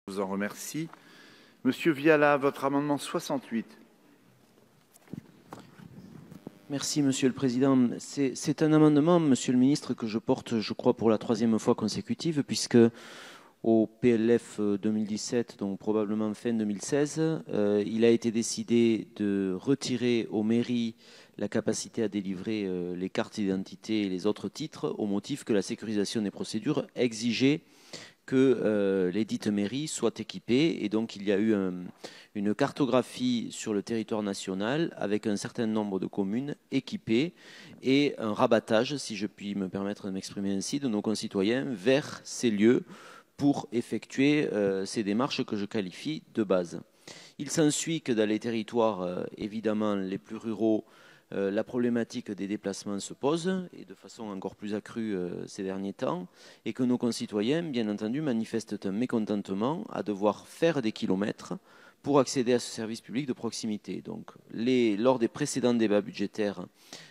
Je vous en remercie. Monsieur Viala, votre amendement 68. Merci, Monsieur le Président. C'est un amendement, Monsieur le Ministre, que je porte, je crois, pour la 3e fois consécutive, puisque au PLF 2017, donc probablement fin 2016, il a été décidé de retirer aux mairies la capacité à délivrer les cartes d'identité et les autres titres au motif que la sécurisation des procédures exigeait que les dites mairies soient équipées. Et donc, il y a eu une cartographie sur le territoire national avec un certain nombre de communes équipées et un rabattage, si je puis me permettre de m'exprimer ainsi, de nos concitoyens vers ces lieux pour effectuer ces démarches que je qualifie de base. Il s'ensuit que dans les territoires, évidemment, les plus ruraux, la problématique des déplacements se pose, et de façon encore plus accrue ces derniers temps, et que nos concitoyens, bien entendu, manifestent un mécontentement à devoir faire des kilomètres pour accéder à ce service public de proximité. Donc, lors des précédents débats budgétaires,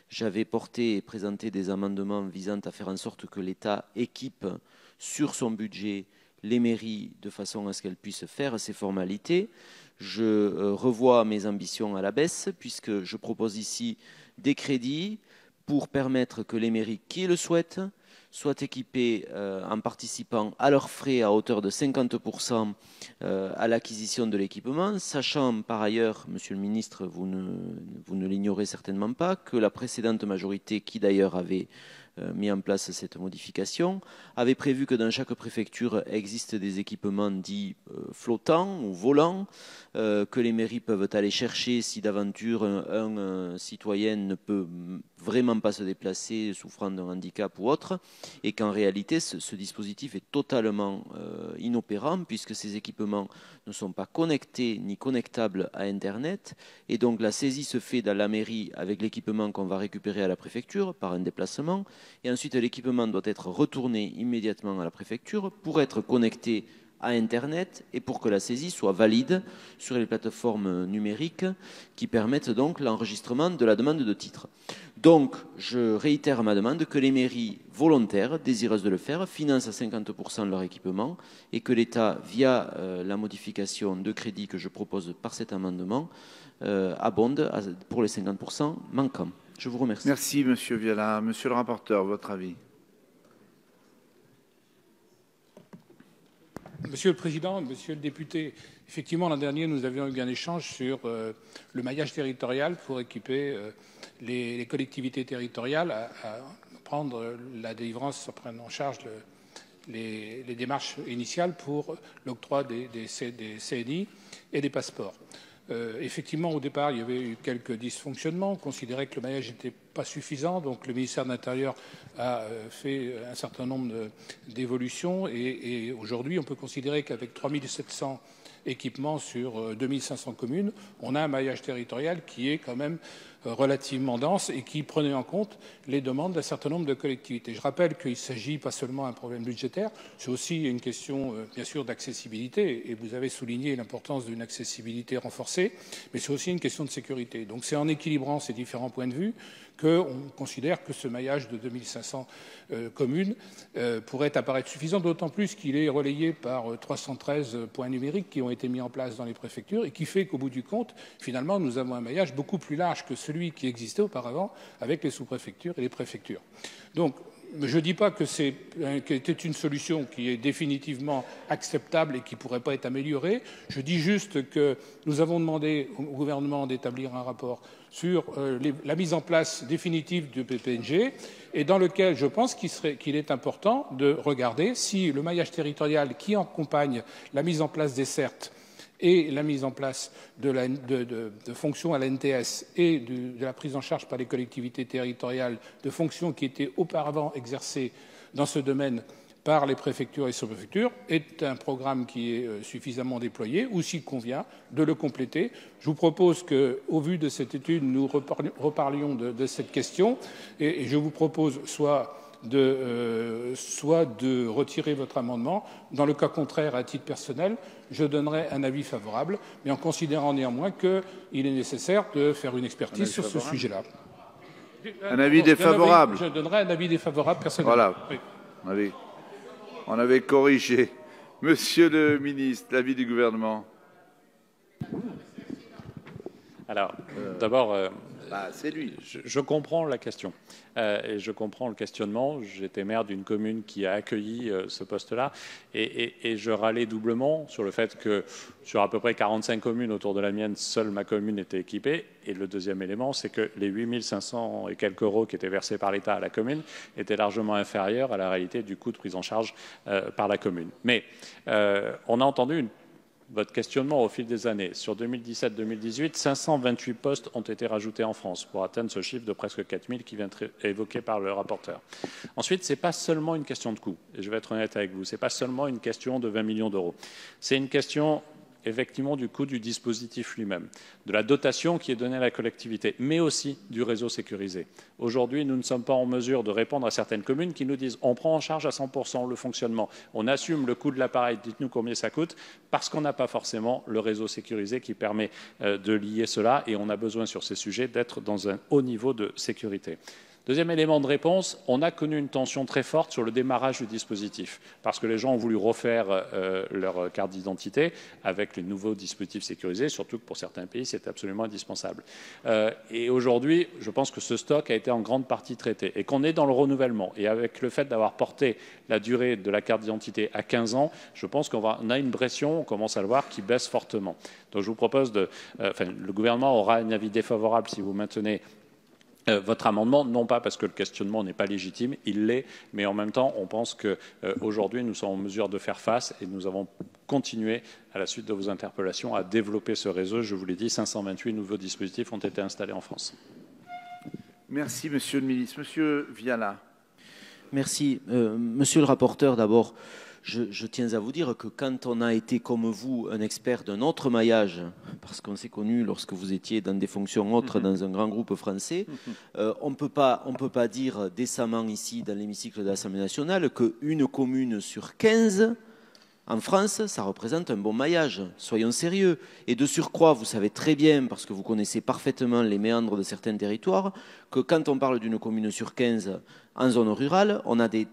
j'avais porté et présenté des amendements visant à faire en sorte que l'État équipe sur son budget les mairies de façon à ce qu'elles puissent faire ces formalités. Je revois mes ambitions à la baisse puisque je propose ici des crédits pour permettre que les mairies qui le souhaitent soient équipées en participant à leurs frais à hauteur de 50% à l'acquisition de l'équipement, sachant par ailleurs, Monsieur le Ministre, vous ne l'ignorez certainement pas, que la précédente majorité, qui d'ailleurs avait mis en place cette modification, avait prévu que dans chaque préfecture existe des équipements dits flottants ou volants, que les mairies peuvent aller chercher si d'aventure un citoyen ne peut vraiment pas se déplacer souffrant d'un handicap ou autre, et qu'en réalité ce dispositif est totalement inopérant puisque ces équipements ne sont pas connectés ni connectables à Internet, et donc la saisie se fait dans la mairie avec l'équipement qu'on va récupérer à la préfecture par un déplacement, et ensuite l'équipement doit être retourné immédiatement à la préfecture pour être connecté à Internet et pour que la saisie soit valide sur les plateformes numériques qui permettent donc l'enregistrement de la demande de titre. Donc, je réitère ma demande que les mairies volontaires, désireuses de le faire, financent à 50% leur équipement et que l'État, via la modification de crédit que je propose par cet amendement, abonde pour les 50% manquants. Je vous remercie. Merci, Monsieur Viala. Monsieur le rapporteur, votre avis. Monsieur le Président, Monsieur le député, effectivement, l'an dernier, nous avions eu un échange sur le maillage territorial pour équiper les collectivités territoriales à prendre la délivrance, à prendre en charge les démarches initiales pour l'octroi des CNI et des passeports. Effectivement, au départ, il y avait eu quelques dysfonctionnements. On considérait que le maillage n'était pas suffisant. Donc, le ministère de l'Intérieur a fait un certain nombre d'évolutions. Et aujourd'hui, on peut considérer qu'avec 3700 équipements sur 2500 communes, on a un maillage territorial qui est quand même relativement dense et qui prenait en compte les demandes d'un certain nombre de collectivités. Je rappelle qu'il ne s'agit pas seulement d'un problème budgétaire, c'est aussi une question, bien sûr, d'accessibilité, et vous avez souligné l'importance d'une accessibilité renforcée, mais c'est aussi une question de sécurité. Donc c'est en équilibrant ces différents points de vue qu'on considère que ce maillage de 2500 communes pourrait apparaître suffisant, d'autant plus qu'il est relayé par 313 points numériques qui ont été mis en place dans les préfectures et qui fait qu'au bout du compte, finalement, nous avons un maillage beaucoup plus large que celui qui existait auparavant avec les sous-préfectures et les préfectures. Donc, je ne dis pas que c'était une solution qui est définitivement acceptable et qui ne pourrait pas être améliorée. Je dis juste que nous avons demandé au gouvernement d'établir un rapport sur la mise en place définitive du PPNG et dans lequel je pense qu'il est important de regarder si le maillage territorial qui accompagne la mise en place des CERT et la mise en place de fonctions à l'NTS et de la prise en charge par les collectivités territoriales de fonctions qui étaient auparavant exercées dans ce domaine par les préfectures et sous-préfectures est un programme qui est suffisamment déployé ou s'il convient de le compléter. Je vous propose qu'au vu de cette étude, nous reparlions de cette question et je vous propose soit de retirer votre amendement. Dans le cas contraire, à titre personnel, je donnerai un avis favorable, mais en considérant néanmoins qu'il est nécessaire de faire une expertise sur ce sujet-là. Un avis défavorable. Je donnerai un avis défavorable personnellement. Voilà. Oui. On avait corrigé. Monsieur le ministre, l'avis du gouvernement. Alors, d'abord, c'est lui. je comprends la question et je comprends le questionnement. J'étais maire d'une commune qui a accueilli ce poste-là et je râlais doublement sur le fait que sur à peu près 45 communes autour de la mienne, seule ma commune était équipée. Et le deuxième élément, c'est que les 8 500 et quelques euros qui étaient versés par l'État à la commune étaient largement inférieurs à la réalité du coût de prise en charge par la commune. Mais on a entendu votre questionnement au fil des années. Sur 2017-2018, 528 postes ont été rajoutés en France pour atteindre ce chiffre de presque 4 000 qui vient d'être évoqué par le rapporteur. Ensuite, ce n'est pas seulement une question de coût, et je vais être honnête avec vous, ce n'est pas seulement une question de 20 millions d'euros. C'est une question effectivement du coût du dispositif lui-même, de la dotation qui est donnée à la collectivité, mais aussi du réseau sécurisé. Aujourd'hui, nous ne sommes pas en mesure de répondre à certaines communes qui nous disent on prend en charge à 100% le fonctionnement, on assume le coût de l'appareil, dites-nous combien ça coûte, parce qu'on n'a pas forcément le réseau sécurisé qui permet de lier cela, et on a besoin sur ces sujets d'être dans un haut niveau de sécurité. Deuxième élément de réponse, on a connu une tension très forte sur le démarrage du dispositif, parce que les gens ont voulu refaire leur carte d'identité avec les nouveaux dispositifs sécurisés, surtout que pour certains pays, c'est absolument indispensable. Et aujourd'hui, je pense que ce stock a été en grande partie traité et qu'on est dans le renouvellement. Et avec le fait d'avoir porté la durée de la carte d'identité à 15 ans, je pense qu'on a une pression, on commence à le voir, qui baisse fortement. Donc je vous propose le gouvernement aura un avis défavorable si vous maintenez votre amendement, non pas parce que le questionnement n'est pas légitime, il l'est, mais en même temps, on pense qu'aujourd'hui, nous sommes en mesure de faire face et nous avons continué, à la suite de vos interpellations, à développer ce réseau. Je vous l'ai dit, 528 nouveaux dispositifs ont été installés en France. Merci, Monsieur le ministre. Monsieur Viala. Merci. Monsieur le rapporteur, d'abord, je tiens à vous dire que quand on a été, comme vous, un expert d'un autre maillage, parce qu'on s'est connu lorsque vous étiez dans des fonctions autres dans un grand groupe français, on ne peut pas dire décemment ici, dans l'hémicycle de l'Assemblée nationale, qu'une commune sur 15, en France, ça représente un bon maillage. Soyons sérieux. Et de surcroît, vous savez très bien, parce que vous connaissez parfaitement les méandres de certains territoires, que quand on parle d'une commune sur 15 en zone rurale, on a des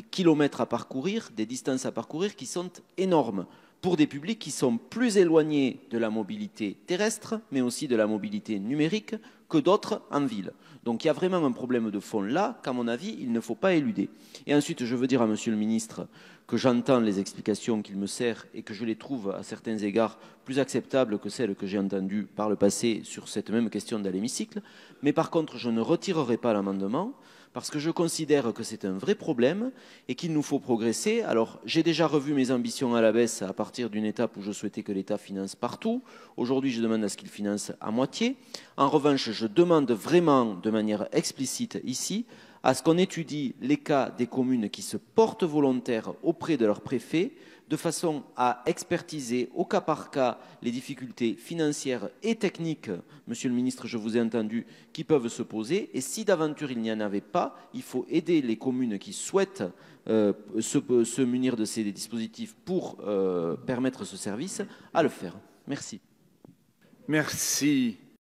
kilomètres à parcourir, des distances à parcourir qui sont énormes pour des publics qui sont plus éloignés de la mobilité terrestre, mais aussi de la mobilité numérique que d'autres en ville. Donc il y a vraiment un problème de fond là qu'à mon avis, il ne faut pas éluder. Et ensuite, je veux dire à Monsieur le ministre que j'entends les explications qu'il me sert et que je les trouve à certains égards plus acceptables que celles que j'ai entendues par le passé sur cette même question dans l'hémicycle. Mais par contre, je ne retirerai pas l'amendement parce que je considère que c'est un vrai problème et qu'il nous faut progresser. Alors, j'ai déjà revu mes ambitions à la baisse à partir d'une étape où je souhaitais que l'État finance partout. Aujourd'hui, je demande à ce qu'il finance à moitié. En revanche, je demande vraiment de manière explicite ici à ce qu'on étudie les cas des communes qui se portent volontaires auprès de leur préfet de façon à expertiser au cas par cas les difficultés financières et techniques, Monsieur le ministre, je vous ai entendu, qui peuvent se poser. Et si d'aventure il n'y en avait pas, il faut aider les communes qui souhaitent se munir de ces dispositifs pour permettre ce service à le faire. Merci. Merci.